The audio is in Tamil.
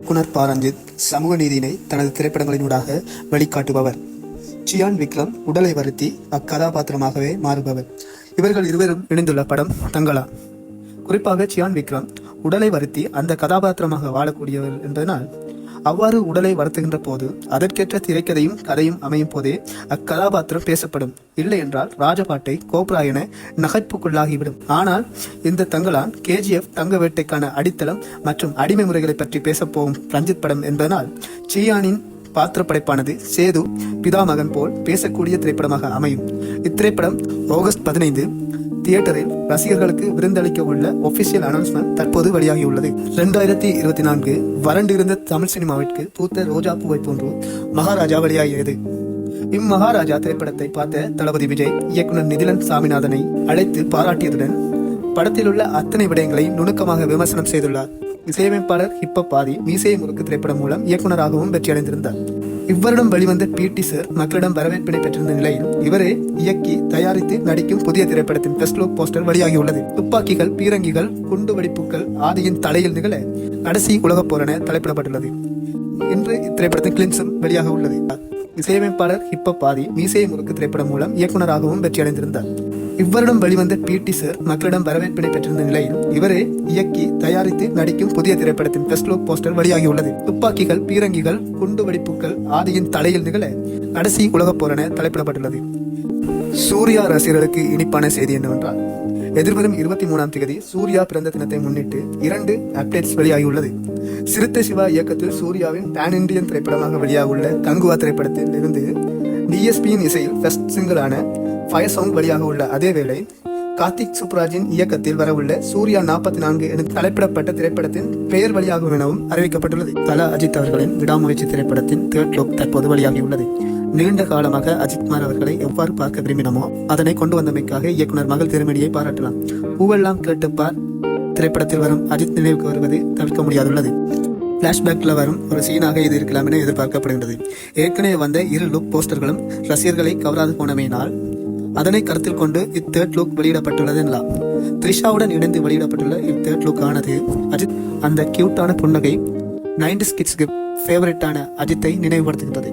இயக்குனர் பாரஞ்சித் சமூக நீதியினை தனது திரைப்படங்களினூடாக வெளிக்காட்டுபவர். சியான் விக்ரம் உடலை வருத்தி அக்கதாபாத்திரமாகவே மாறுபவர். இவர்கள் இருவரும் இணைந்துள்ள படம் தங்களா. குறிப்பாக சியான் விக்ரம் உடலை வருத்தி அந்த கதாபாத்திரமாக வாழக்கூடியவர் என்பதனால் அவ்வாறு உடலை வருத்துகின்ற போது அதற்கேற்ற திரைக்கதையும் கதையும் அமையும் போதே அக்கதாபாத்திரம் பேசப்படும். இல்லை என்றால் ராஜபாட்டை கோப்ரா என நகைப்புக்குள்ளாகிவிடும். ஆனால் இந்த தங்கலான் KGF தங்க வேட்டைக்கான அடித்தளம் மற்றும் அடிமை முறைகளை பற்றி பேசப்போகும் ரஞ்சித் படம் என்பதனால் சியானின் பாத்திர படைப்பானது சேது பிதாமகன் போல் பேசக்கூடிய திரைப்படமாக அமையும். இத்திரைப்படம் ஆகஸ்ட் 15 தியேட்டரில் ரசிகர்களுக்கு விருந்தளிக்க உள்ள ஒபிஷியல் அனௌன்ஸ்மெண்ட் தற்போது வெளியாகியுள்ளது. 2024 வறண்டிருந்த தமிழ் சினிமாவிற்கு பூத்த ரோஜா பூவை போன்று மகாராஜா வெளியாகியது. இம்மகாராஜா திரைப்படத்தை பார்த்த தளபதி விஜய் இயக்குனர் நிதிலன் சாமிநாதனை அழைத்து பாராட்டியதுடன் படத்தில் உள்ள அத்தனை விடயங்களை நுணுக்கமாக விமர்சனம் செய்துள்ளார். இசையமைப்பாளர் ஹிப்பப் ஆதி மீசை முறுக்கு திரைப்படம் மூலம் இயக்குனராகவும் வெற்றியடைந்திருந்தார். இவ்வருடம் வெளிவந்த PT மக்களிடம் வரவேற்பினை பெற்றிருந்த நிலையில் இவரே இயக்கி தயாரித்து நடிக்கும் புதிய திரைப்படத்தின் ஃபர்ஸ்ட் லுக் போஸ்டர் வெளியாகியுள்ளது. துப்பாக்கிகள், பீரங்கிகள், குண்டு வெடிப்புகள் ஆதியின் தலையில் நிகழ கடைசி உலகப் போர் என தலைப்பிடப்பட்டுள்ளது. இன்று இத்திரைப்படத்தின் கிளிம்ஸும் வெளியாக உள்ளது. இசையமைப்பாளர் ஹிப்பப் ஆதி மீசை முறுக்கு திரைப்படம் மூலம் இயக்குனராகவும் வெற்றியடைந்திருந்தார். இவ்வருடம் வெளிவந்த PT மக்களிடம் வரவேற்பினை பெற்றிருந்த நிலையில் இவரே இயக்கி தயாரித்து நடிக்கும் புதிய திரைப்படத்தின் ஃபர்ஸ்ட் லுக் போஸ்டர் வெளியாகியுள்ளது. துப்பாக்கிகள், பீரங்கிகள், குண்டு வெடிப்புகள் ஆதியின் தலையில் நிகழ கடைசி உலகப் போர் என தலைப்பிடப்பட்டுள்ளது. சூர்யா ரசிகர்களுக்கு இனிப்பான செய்தி என்னவென்றால் எதிர்வரும் 23ஆம் தேதி சூர்யா பிறந்த தினத்தை முன்னிட்டு 2 அப்டேட்ஸ் வெளியாகியுள்ளது. சிறுத்தை சிவா இயக்கத்தில் சூர்யாவின் பேன் இண்டியன் திரைப்படமாக வெளியாக உள்ள கங்குவா திரைப்படத்தில் இருந்து DSPயின் இசையில் ஃபர்ஸ்ட் சிங்கிளான ஃபயர் சாங் வெளியாக உள்ள அதேவேளை கார்த்திக் சுப்ராஜின் இயக்கத்தில் வரவுள்ள சூர்யா 44 என தலைப்பிடப்பட்ட திரைப்படத்தின் பெயர் வெளியாகும் எனவும் அறிவிக்கப்பட்டுள்ளது. தல அஜித் அவர்களின் விடாமுயற்சி திரைப்படத்தின் தேர்ட் லுக் தற்போது வெளியாகியுள்ளது. நீண்ட காலமாக அஜித்குமார் அவர்களை எவ்வாறு பார்க்க விரும்பினமோ அதனை கொண்டு வந்தமைக்காக இயக்குனர் மகள் திருமணியை பாராட்டலாம். பூவெல்லாம் கேட்டுப்பார் திரைப்படத்தில் வரும் அஜித் நினைவுக்கு வருவது தவிர்க்க முடியாதுள்ளது. பிளாஷ்பேக்கில் வரும் ஒரு சீனாக இது இருக்கலாம் என எதிர்பார்க்கப்படுகின்றது. ஏற்கனவே வந்த 2 லுக் போஸ்டர்களும் ரசிகர்களை கவராது போனமையினால் அதனை கருத்தில் கொண்டு இத்தேர்ட் லுக் வெளியிடப்பட்டுள்ளது எனலாம். த்ரிஷாவுடன் இணைந்து வெளியிடப்பட்டுள்ள இத்தேர்ட் லுக் ஆனது அஜித் அந்த கியூட்டான புன்னகை 90s கிட்ஸ்க்கு ஃபேவரட்டான அஜித்தை நினைவுபடுத்துகின்றது.